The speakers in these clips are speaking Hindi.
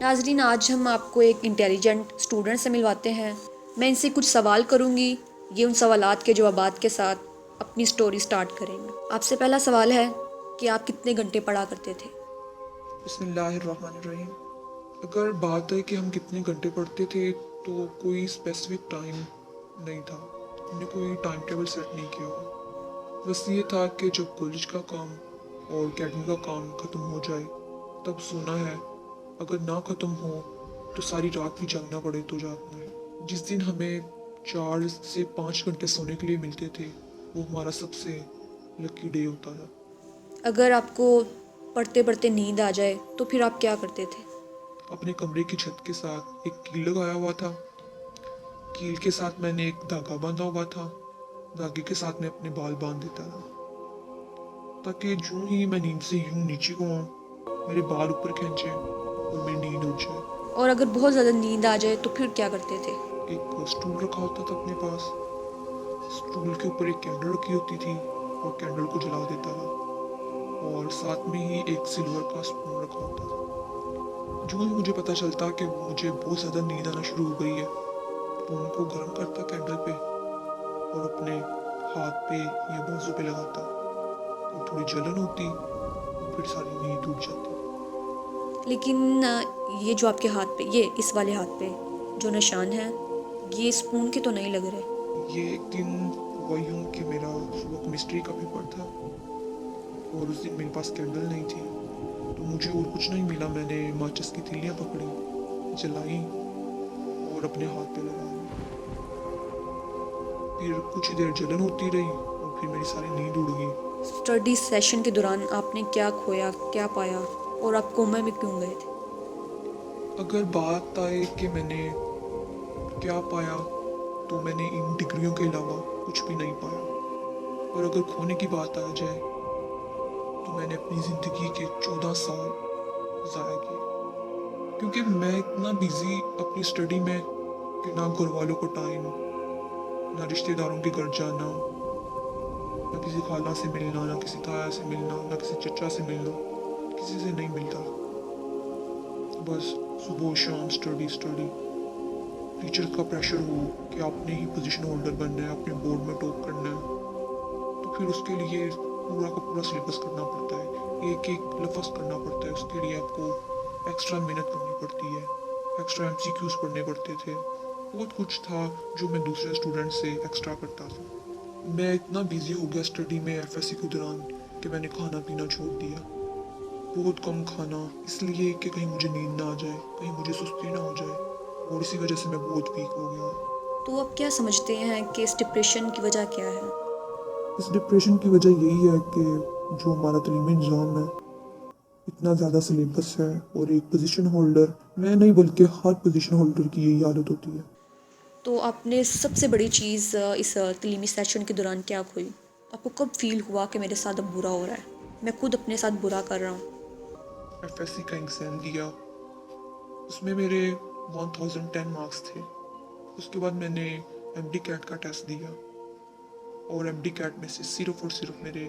नाज़रीन, आज हम आपको एक इंटेलिजेंट स्टूडेंट से मिलवाते हैं। मैं इनसे कुछ सवाल करूंगी, ये उन सवालात के जवाबात के साथ अपनी स्टोरी स्टार्ट करेंगे। आपसे पहला सवाल है कि आप कितने घंटे पढ़ा करते थे? बिस्मिल्लाहिर्रहमानिर्रहीम। अगर बात है कि हम कितने घंटे पढ़ते थे तो कोई स्पेसिफिक टाइम नहीं था। हमने कोई टाइम टेबल सेट नहीं किया हुआ। बस ये था कि जब कॉलेज का काम और अकेडमी का काम ख़त्म हो जाए तब सोना है। अगर ना ख़त्म हो तो सारी रात भी जागना पड़े तो जागना है। जिस दिन हमें 4 से 5 घंटे सोने के लिए मिलते थे वो हमारा सबसे लकी डे होता था। अगर आपको पढ़ते पढ़ते नींद आ जाए तो फिर आप क्या करते थे? अपने कमरे की छत के साथ एक कील लगाया हुआ था। कील के साथ मैंने एक धागा बांधा हुआ था। धागे के साथ मैं अपने बाल बांध देता था ताकि जो ही मैं नींद से यूं नीचे को आऊं मेरे बाल ऊपर खींचे और मेरी नींद उड़ जाए। और अगर बहुत ज़्यादा नींद आ जाए तो फिर क्या करते थे? एक स्टूल रखा होता था अपने पास। स्टूल के ऊपर एक कैंडल रखी होती थी और कैंडल को जला देता था और साथ में ही एक सिल्वर का स्पून रखा होता था। जो ही मुझे पता चलता कि मुझे बहुत ज़्यादा नींद आना शुरू हो गई है तो उनको गर्म करता कैंडल पे और अपने हाथ पे या बाजू पे लगाता। तो थोड़ी जलन होती और फिर सारी नींद उड़ जाती। लेकिन ये जो आपके हाथ पे, ये इस वाले हाथ पे जो निशान है, ये स्पून के तो नहीं लग रहे। ये एक दिन हुआ यूं कि मेरा सुबह केमिस्ट्री का पेपर था और उस दिन मेरे पास कैंडल नहीं थी तो मुझे और कुछ नहीं मिला। मैंने माचिस की तीलियां पकड़ी, जलाई और अपने हाथ पे लगा दी। फिर कुछ देर जलन होती रही और फिर मेरी सारी नींद उड़ गई। स्टडी सेशन के दौरान आपने क्या खोया, क्या पाया, और आप कोमा में क्यों गए थे? अगर बात आए कि मैंने क्या पाया तो मैंने इन डिग्रियों के अलावा कुछ भी नहीं पाया। और अगर खोने की बात आ जाए तो मैंने अपनी ज़िंदगी के 14 साल ज़ाया किए क्योंकि मैं इतना बिजी अपनी स्टडी में कि ना घर वालों को टाइम, ना रिश्तेदारों के घर जाना, ना किसी खाला से मिलना, ना किसी ताया से मिलना, ना किसी चचा से मिलना, किसी से नहीं मिलता। बस सुबह शाम स्टडी स्टडी। टीचर का प्रेशर हो कि आपने ही पोजीशन होल्डर बनना है, अपने बोर्ड में टॉप करना है, तो फिर उसके लिए पूरा का पूरा सिलेबस करना पड़ता है, एक एक लफ्ज़ करना पड़ता है। उसके लिए आपको एक्स्ट्रा मेहनत करनी पड़ती है, एक्स्ट्रा एमसीक्यूज पढ़ने पड़ते थे। बहुत कुछ था जो मैं दूसरे स्टूडेंट से एक्स्ट्रा करता था। मैं इतना बिजी हो गया स्टडी में एफएससी के दौरान कि मैंने खाना पीना छोड़ दिया। बहुत कम खाना, इसलिए कि कहीं मुझे नींद ना आ जाए, कहीं मुझे सुस्ती ना हो जाए, और इसी वजह से मैं बहुत वीक हो गया। तो आप क्या समझते हैं कि इस डिप्रेशन की वजह क्या है? इस डिप्रेशन की वजह यही है कि जो हमारा तलीमी निज़ाम है, इतना ज़्यादा सिलेबस है और एक पोजीशन होल्डर, मैं नहीं बल्कि हर पोजीशन होल्डर की यही आदत होती है। तो आपने सबसे बड़ी चीज़ इस तलीमी सेशन के दौरान क्या खोई? आपको कब फील हुआ कि मेरे साथ अब बुरा हो रहा है, मैं खुद अपने साथ बुरा कर रहा हूँ? एफएससी का एग्ज़ाम दिया, उसमें मेरे 1010 मार्क्स थे। उसके बाद मैंने एमडी कैट का टेस्ट दिया और एमडी कैट में से सिर्फ और सिर्फ मेरे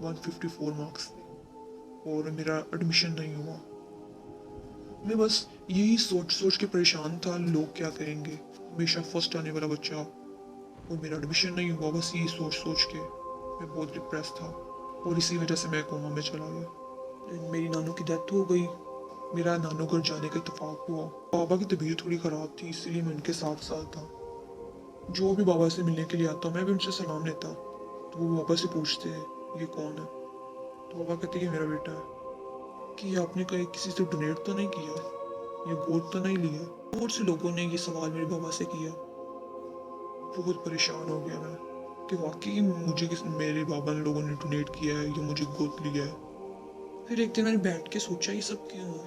154 मार्क्स थे और मेरा एडमिशन नहीं हुआ। मैं बस यही सोच सोच के परेशान था, लोग क्या कहेंगे, हमेशा फर्स्ट आने वाला बच्चा और मेरा एडमिशन नहीं हुआ। बस यही सोच सोच के मैं बहुत डिप्रेस था और इसी वजह से मैं कोमा में चला गया। मेरी नानू की डेथ हो गई। मेरा नानू घर जाने का इत्तेफाक हुआ। बाबा की तबीयत थोड़ी ख़राब थी इसलिए मैं उनके साथ साथ था। जो भी बाबा से मिलने के लिए आता मैं भी उनसे सलाम लेता तो वो बाबा से पूछते हैं ये कौन है, तो बाबा कहते ये मेरा बेटा है। कि आपने कहीं किसी से डोनेट तो नहीं किया, ये गोद तो नहीं लिया। बहुत से लोगों ने ये सवाल मेरे बाबा से किया। बहुत परेशान हो गया मैं कि वाकई मुझे मेरे बाबा ने लोगों ने डोनेट किया है या मुझे गोद लिया है। फिर एक दिन मैंने बैठ के सोचा ये सब क्यों हुआ,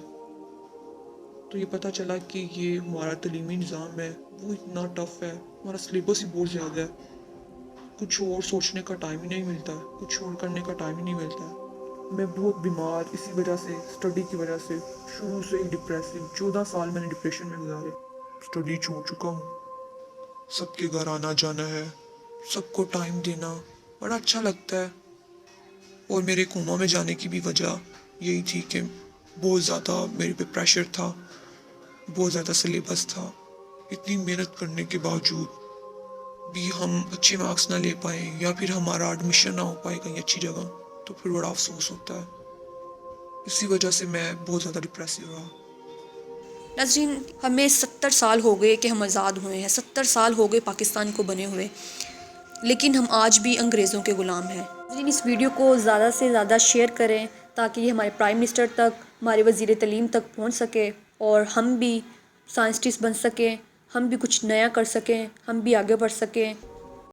तो ये पता चला कि ये हमारा तलीमी निज़ाम है वो इतना टफ है, हमारा सिलेबस ही बहुत ज़्यादा है। कुछ और सोचने का टाइम ही नहीं मिलता, कुछ और करने का टाइम ही नहीं मिलता। मैं बहुत बीमार इसी वजह से, स्टडी की वजह से, शुरू से ही डिप्रेसिव। 14 साल मैंने डिप्रेशन में गुजारे। स्टडी छोड़ चुका हूँ, सबके घर आना जाना है, सबको टाइम देना बड़ा अच्छा लगता है। और मेरे कोमा में जाने की भी वजह यही थी कि बहुत ज़्यादा मेरे पे प्रेशर था बहुत ज़्यादा सिलेबस था। इतनी मेहनत करने के बावजूद भी हम अच्छे मार्क्स ना ले पाए या फिर हमारा एडमिशन ना हो पाए कहीं अच्छी जगह, तो फिर बड़ा अफसोस होता है। इसी वजह से मैं बहुत ज़्यादा डिप्रेसिव रहा। नाज़रीन, हमें 70 साल हो गए कि हम आज़ाद हुए हैं, 70 साल हो गए पाकिस्तान को बने हुए, लेकिन हम आज भी अंग्रेज़ों के ग़ुलाम हैं। नाज़रीन, इस वीडियो को ज़्यादा से ज़्यादा शेयर करें ताकि ये हमारे प्राइम मिनिस्टर तक, हमारे वज़ीर तलीम तक पहुँच सके और हम भी साइंटिस्ट बन सकें, हम भी कुछ नया कर सकें, हम भी आगे बढ़ सकें।